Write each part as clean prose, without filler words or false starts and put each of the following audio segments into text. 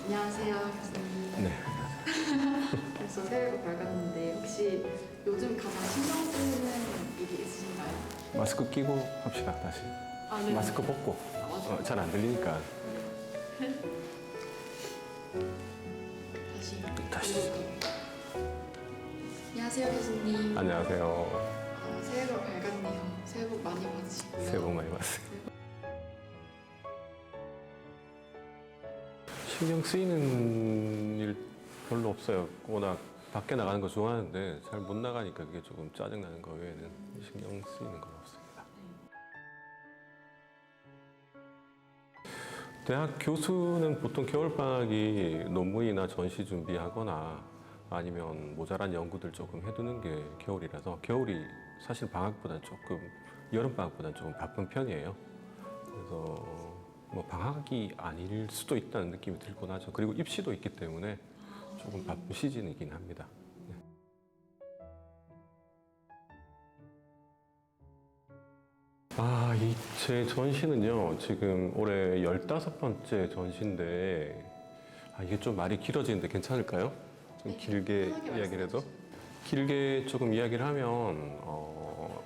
안녕하세요, 교수님. 네. 벌써 새해가 밝았는데 혹시 요즘 가장 신경 쓰이는 일이 있으신가요? 마스크 끼고 합시다, 다시. 아, 네. 마스크 벗고. 맞아요. 잘 안 들리니까. 다시. 안녕하세요, 교수님. 안녕하세요. 새해가 밝았네요. 새해 복 많이 받으시고요. 새해 복 많이 받으세요. 신경 쓰이는 일 별로 없어요. 워낙 밖에 나가는 거 좋아하는데 잘 못 나가니까 그게 조금 짜증나는 거 외에는 신경 쓰이는 건 없습니다. 대학 교수는 보통 겨울방학이 논문이나 전시 준비하거나 아니면 모자란 연구들 조금 해두는 게 겨울이라서 겨울이 사실 방학보다는 조금 여름방학보다는 조금 바쁜 편이에요. 그래서 뭐 방학이 아닐 수도 있다는 느낌이 들곤 하죠. 그리고 입시도 있기 때문에 조금 바쁜 시즌이긴 합니다. 네. 제 전시는요, 지금 올해 15번째 전시인데, 이게 좀 말이 길어지는데 괜찮을까요? 좀 네, 길게 이야기를 해도? 길게 조금 이야기를 하면,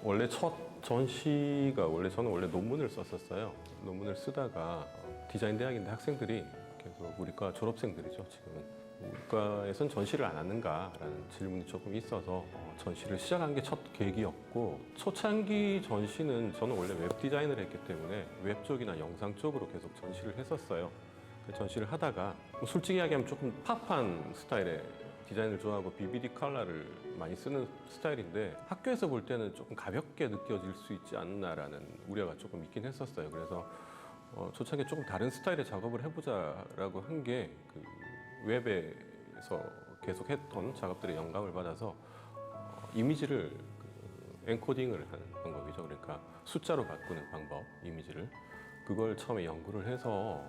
원래 첫 전시가 저는 원래 논문을 썼었어요. 논문을 쓰다가 디자인 대학인데 학생들이 계속 우리 과 졸업생들이죠, 지금은. 우리과에선 전시를 안 하는가라는 질문이 조금 있어서 전시를 시작한 게 첫 계기였고, 초창기 전시는 저는 원래 웹 디자인을 했기 때문에 웹 쪽이나 영상 쪽으로 계속 전시를 했었어요. 전시를 하다가 솔직히 이야기하면 조금 팝한 스타일의 디자인을 좋아하고 BBD 컬러를 많이 쓰는 스타일인데 학교에서 볼 때는 조금 가볍게 느껴질 수 있지 않나라는 우려가 조금 있긴 했었어요. 그래서 초창기에 조금 다른 스타일의 작업을 해보자라고 한 게 웹에서 계속 했던 작업들의 영감을 받아서 이미지를 엔코딩을 하는 방법이죠. 그러니까 숫자로 바꾸는 방법, 이미지를. 그걸 처음에 연구를 해서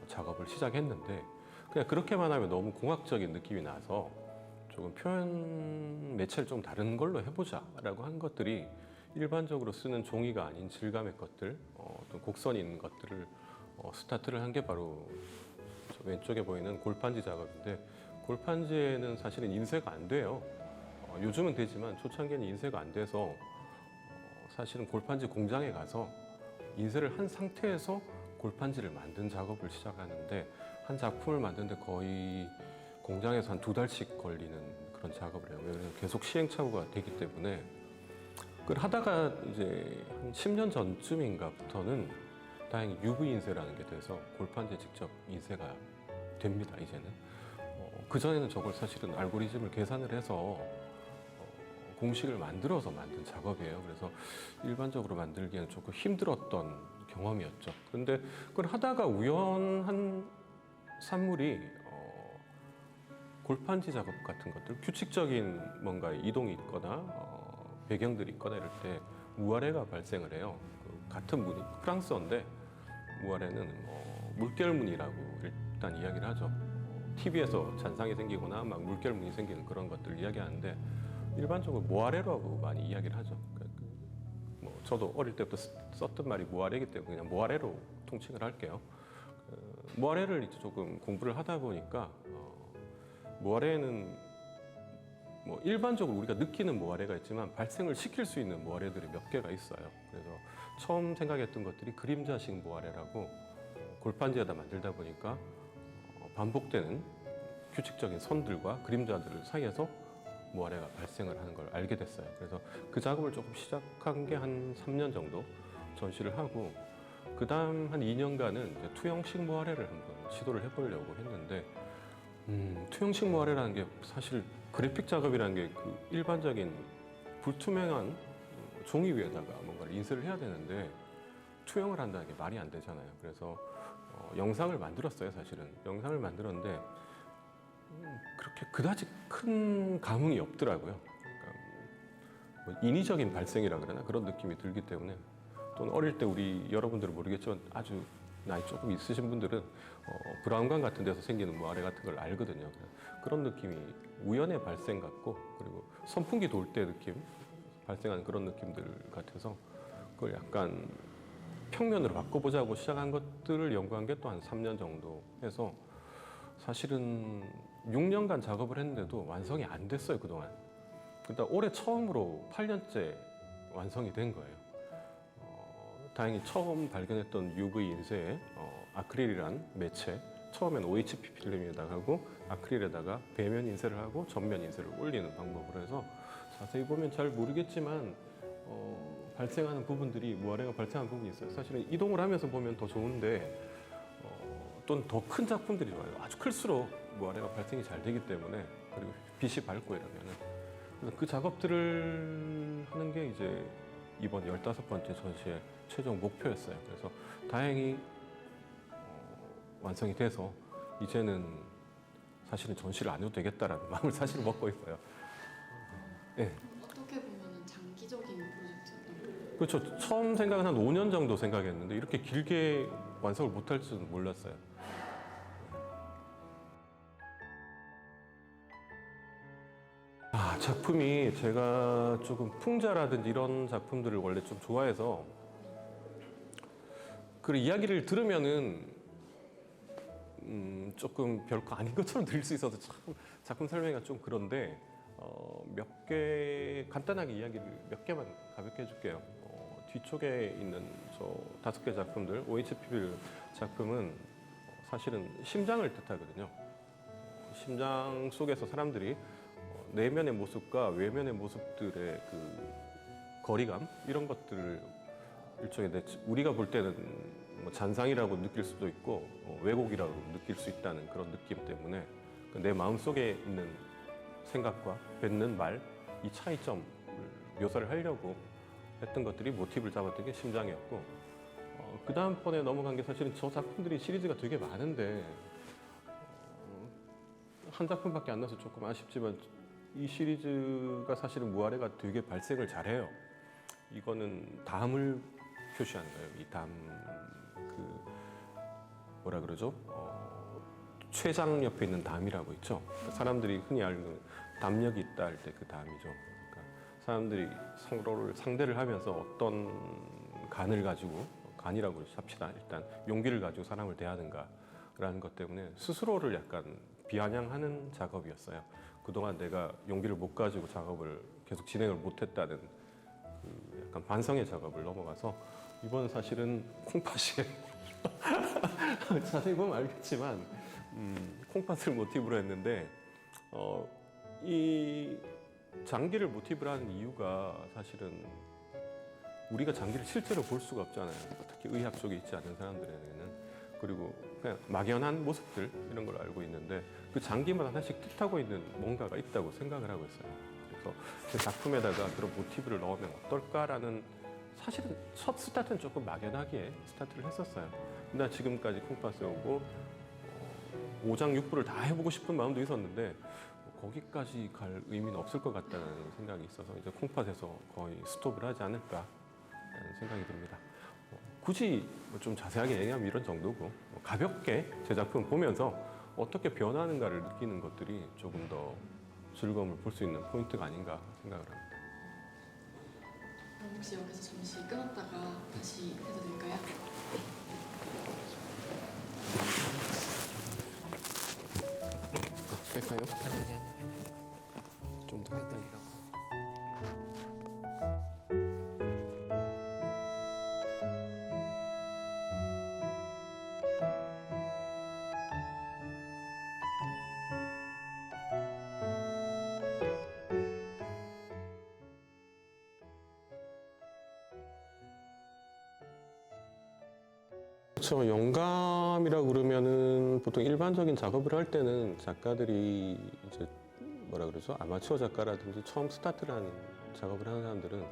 작업을 시작했는데 그냥 그렇게만 하면 너무 공학적인 느낌이 나서 조금 표현 매체를 좀 다른 걸로 해보자라고 한 것들이 일반적으로 쓰는 종이가 아닌 질감의 것들, 어떤 곡선이 있는 것들을 스타트를 한 게 바로 저 왼쪽에 보이는 골판지 작업인데 골판지에는 사실은 인쇄가 안 돼요. 요즘은 되지만 초창기에는 인쇄가 안 돼서 사실은 골판지 공장에 가서 인쇄를 한 상태에서 골판지를 만든 작업을 시작하는데 한 작품을 만드는데 거의 공장에서 한 2달씩 걸리는 그런 작업을 해요. 그래서 계속 시행착오가 되기 때문에 그걸 하다가 이제 한 10년 전쯤인가부터는 다행히 UV 인쇄라는 게 돼서 골판지에 직접 인쇄가 됩니다, 이제는. 그전에는 저걸 사실은 알고리즘을 계산을 해서 공식을 만들어서 만든 작업이에요. 그래서 일반적으로 만들기에는 조금 힘들었던 경험이었죠. 그런데 그걸 하다가 우연한 산물이 골판지 작업 같은 것들, 규칙적인 뭔가 이동이 있거나 배경들이 있거나 이럴 때 무아래가 발생을 해요. 같은 무늬, 프랑스어인데 무아래는 물결무늬라고 일단 이야기를 하죠. TV에서 잔상이 생기거나 막 물결무늬 생기는 그런 것들을 이야기하는데 일반적으로 모아래라고 많이 이야기를 하죠. 저도 어릴 때부터 썼던 말이 모아래이기 때문에 그냥 모아래로 통칭을 할게요. 모아래를 이제 조금 공부를 하다 보니까 모아래는 뭐 일반적으로 우리가 느끼는 모아래가 있지만 발생을 시킬 수 있는 모아래들이 몇 개가 있어요. 그래서 처음 생각했던 것들이 그림자식 모아래라고 골판지에다 만들다 보니까 반복되는 규칙적인 선들과 그림자들 사이에서 모아래가 발생을 하는 걸 알게 됐어요. 그래서 그 작업을 조금 시작한 게 한 3년 정도 전시를 하고 그 다음 한 2년간은 이제 투영식 모아래를 한번 시도를 해보려고 했는데 투영식 모아래라는 게 사실 그래픽 작업이라는 게 그 일반적인 불투명한 종이 위에다가 뭔가를 인쇄를 해야 되는데 투영을 한다는 게 말이 안 되잖아요. 그래서 영상을 만들었어요, 사실은. 영상을 만들었는데 그렇게 그다지 큰 감흥이 없더라고요. 그러니까 뭐 인위적인 발생이라 그러나 그런 느낌이 들기 때문에 또는 어릴 때 우리 여러분들은 모르겠지만 아주 나이 조금 있으신 분들은 브라운관 같은 데서 생기는 모아래 같은 걸 알거든요. 그런 느낌이 우연의 발생 같고 그리고 선풍기 돌 때 느낌 발생하는 그런 느낌들 같아서 그걸 약간 평면으로 바꿔보자고 시작한 것들을 연구한 게 또 한 3년 정도 해서 사실은 6년간 작업을 했는데도 완성이 안 됐어요, 그동안. 그러다 올해 처음으로 8년째 완성이 된 거예요. 다행히 처음 발견했던 UV 인쇄에 아크릴이란 매체, 처음엔 OHP 필름에다가 하고 아크릴에다가 배면 인쇄를 하고 전면 인쇄를 올리는 방법으로 해서 자세히 보면 잘 모르겠지만 발생하는 부분들이 무아래가 발생하는 부분이 있어요. 사실은 이동을 하면서 보면 더 좋은데 또는 더 큰 작품들이 좋아요. 아주 클수록 무아래가 발생이 잘 되기 때문에 그리고 빛이 밝고 이러면은 그래서 그 작업들을 하는 게 이제 이번 15번째 전시의 최종 목표였어요. 그래서 다행히 완성이 돼서 이제는 사실은 전시를 안 해도 되겠다라는 마음을 사실 먹고 있어요. 네. 어떻게 보면 장기적인 프로젝트였던 거예요? 그렇죠. 처음 생각은 한 5년 정도 생각했는데 이렇게 길게 완성을 못할 줄은 몰랐어요. 작품이 제가 조금 풍자라든지 이런 작품들을 원래 좀 좋아해서 그 이야기를 들으면은 조금 별거 아닌 것처럼 들릴 수 있어서 참 작품 설명이 좀 그런데 몇 개 간단하게 이야기를 몇 개만 가볍게 해줄게요. 뒤쪽에 있는 저 5개 작품들 OHP 작품은 사실은 심장을 뜻하거든요. 심장 속에서 사람들이 내면의 모습과 외면의 모습들의 그 거리감 이런 것들을 일종의 우리가 볼 때는 뭐 잔상이라고 느낄 수도 있고 왜곡이라고 느낄 수 있다는 그런 느낌 때문에 내 마음 속에 있는 생각과 뱉는 말 이 차이점을 묘사를 하려고 했던 것들이 모티브를 잡았던 게 심장이었고 그 다음번에 넘어간 게 사실은 저 작품들이 시리즈가 되게 많은데 한 작품밖에 안 나서 조금 아쉽지만 이 시리즈가 사실은 무아래가 되게 발색을 잘해요. 이거는 담을 표시하는 거예요. 이 담, 그 뭐라 그러죠? 췌장 옆에 있는 담이라고 있죠. 사람들이 흔히 알는 담력이 있다 할 때 그 담이죠. 그러니까 사람들이 서로를 상대를 하면서 어떤 간을 가지고 간이라고 합시다. 일단 용기를 가지고 사람을 대하는가라는 것 때문에 스스로를 약간 비아냥하는 작업이었어요. 그동안 내가 용기를 못 가지고 작업을 계속 진행을 못했다는 그 약간 반성의 작업을 넘어가서 이번은 사실은 콩팥이에요. 자세히 보면 알겠지만 콩팥을 모티브로 했는데 이 장기를 모티브로 하는 이유가 사실은 우리가 장기를 실제로 볼 수가 없잖아요. 특히 의학 쪽에 있지 않은 사람들에게는. 그리고 그냥 막연한 모습들 이런 걸 알고 있는데 그 장기마다 하나씩 뜻하고 있는 뭔가가 있다고 생각을 하고 있어요. 그래서 그 작품에다가 그런 모티브를 넣으면 어떨까라는 사실은 첫 스타트는 조금 막연하게 스타트를 했었어요. 나 지금까지 콩팥에 오고 5장 6부를 다 해보고 싶은 마음도 있었는데 거기까지 갈 의미는 없을 것 같다는 생각이 있어서 이제 콩팥에서 거의 스톱을 하지 않을까라는 생각이 듭니다. 굳이 좀 자세하게 얘기하면 이런 정도고 가볍게 제 작품 보면서 어떻게 변하는가를 느끼는 것들이 조금 더 즐거움을 볼 수 있는 포인트가 아닌가 생각을 합니다. 그럼 혹시 여기서 잠시 끊었다가 다시 해도 될까요? 할까요? 아니. 좀 더 할까요? 그렇죠. 영감이라고 그러면은 보통 일반적인 작업을 할 때는 작가들이 이제 뭐라 그러죠? 아마추어 작가라든지 처음 스타트를 하는 작업을 하는 사람들은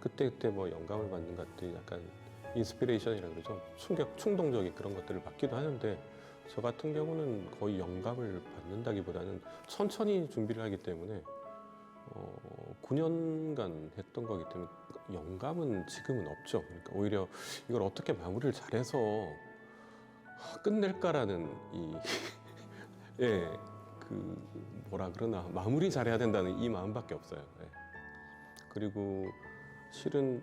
그때 뭐 영감을 받는 것들이 약간 인스피레이션이라고 그러죠. 충동적인 그런 것들을 받기도 하는데 저 같은 경우는 거의 영감을 받는다기보다는 천천히 준비를 하기 때문에 9년간 했던 거기 때문에 영감은 지금은 없죠. 그러니까 오히려 이걸 어떻게 마무리를 잘해서 끝낼까라는 예, 그 뭐라 그러나 마무리 잘해야 된다는 이 마음밖에 없어요. 예. 그리고 실은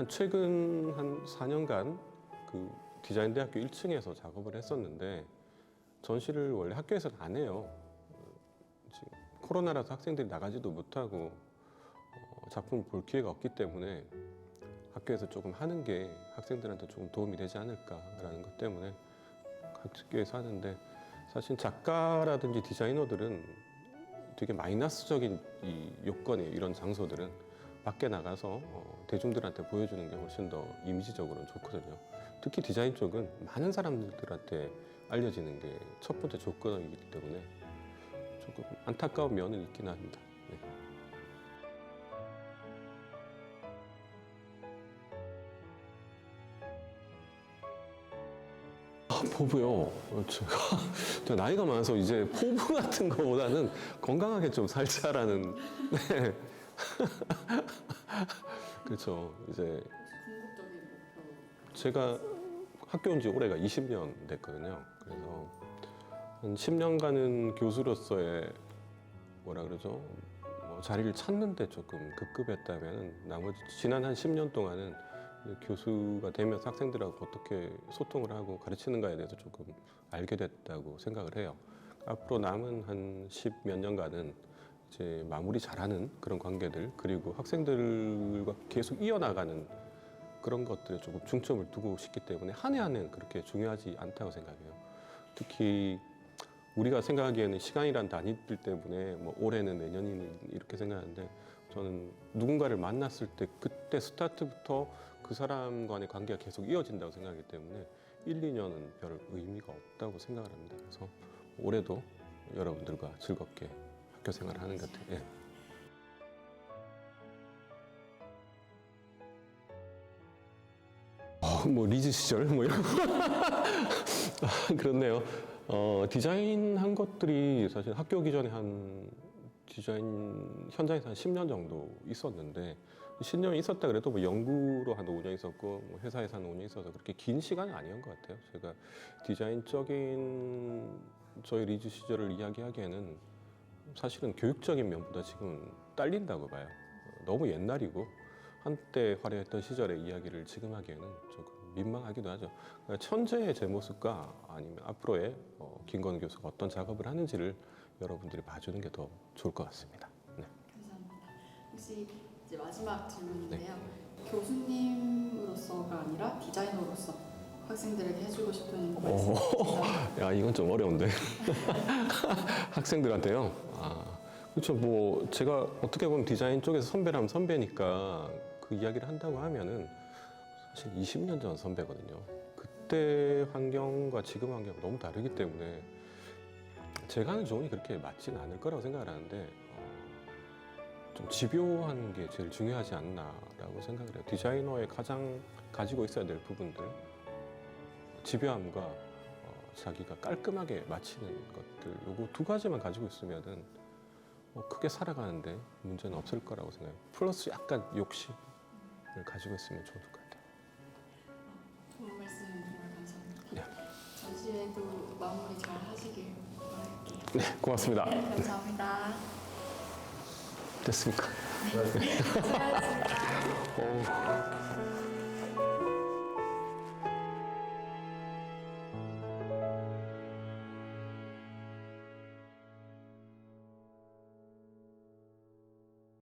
최근 한 4년간 그 디자인 대학교 1층에서 작업을 했었는데 전시를 원래 학교에서는 안 해요. 지금 코로나라서 학생들이 나가지도 못하고 작품을 볼 기회가 없기 때문에 학교에서 조금 하는 게 학생들한테 조금 도움이 되지 않을까라는 것 때문에 학교에서 하는데, 사실 작가라든지 디자이너들은 되게 마이너스적인 이 요건이에요. 이런 장소들은 밖에 나가서 대중들한테 보여주는 게 훨씬 더 이미지적으로는 좋거든요. 특히 디자인 쪽은 많은 사람들한테 알려지는 게 첫 번째 조건이기 때문에 조금 안타까운 면은 있긴 합니다. 네. 포부요. 제가 나이가 많아서 이제 포부 같은 거보다는 건강하게 좀 살자라는. 네. 그렇죠. 이제 궁극적인 목표. 제가 학교 온 지 올해가 20년 됐거든요. 그래서 한 10년간은 교수로서의 뭐라 그러죠? 뭐 자리를 찾는데 조금 급급했다면 나머지 지난 한 10년 동안은 교수가 되면서 학생들하고 어떻게 소통을 하고 가르치는가에 대해서 조금 알게 됐다고 생각을 해요. 앞으로 남은 한 10 몇 년간은 이제 마무리 잘하는 그런 관계들, 그리고 학생들과 계속 이어나가는 그런 것들에 조금 중점을 두고 싶기 때문에 한 해 한 해는 그렇게 중요하지 않다고 생각해요. 특히 우리가 생각하기에는 시간이란 단위들 때문에 뭐 올해는 내년이니 이렇게 생각하는데, 저는 누군가를 만났을 때 그때 스타트부터 그 사람 간의 관계가 계속 이어진다고 생각하기 때문에 1, 2년은 별 의미가 없다고 생각을 합니다. 그래서 올해도 여러분들과 즐겁게 학교 생활을 하는 것 같아요. 예. 뭐 리즈 시절 뭐 이런 거. 그렇네요. 디자인 한 것들이 사실 학교 오기 전에 한 디자인 현장에서 한 10년 정도 있었는데, 10년 있었다 그래도 뭐 연구로 한 5년 있었고 뭐 회사에서 한 5년 있어서 그렇게 긴 시간은 아니었던 것 같아요. 제가 디자인적인 저희 리즈 시절을 이야기하기에는 사실은 교육적인 면보다 지금 딸린다고 봐요. 너무 옛날이고 한때 화려했던 시절의 이야기를 지금 하기에는 조금 민망하기도 하죠. 그러니까 천재의 제 모습과 아니면 앞으로의 김건우 교수가 어떤 작업을 하는지를 여러분들이 봐주는 게 더 좋을 것 같습니다. 네. 감사합니다. 혹시 이제 마지막 질문인데요. 교수님으로서가 아니라 디자이너로서 학생들에게 해주고 싶은 말씀 있으세요? 야, 이건 좀 어려운데. 학생들한테요? 그렇죠. 뭐 제가 어떻게 보면 디자인 쪽에서 선배라면 선배니까 그 이야기를 한다고 하면은 사실 20년 전 선배거든요. 그때 환경과 지금 환경이 너무 다르기 때문에 제가 하는 조언이 그렇게 맞지는 않을 거라고 생각을 하는데, 좀 집요한 게 제일 중요하지 않나라고 생각을 해요. 디자이너의 가장 가지고 있어야 될 부분들, 집요함과 자기가 깔끔하게 마치는 것들, 요거 두 가지만 가지고 있으면은 크게 살아가는데 문제는 없을 거라고 생각해요. 플러스 약간 욕심을 가지고 있으면 좋을 것 같아요. 좋은 말씀 정말 감사합니다. 네. 전시회도 마무리 잘 하시길 바랄게요. 네, 고맙습니다. 네, 감사합니다. 됐습니까? 수고하셨습니다. 어.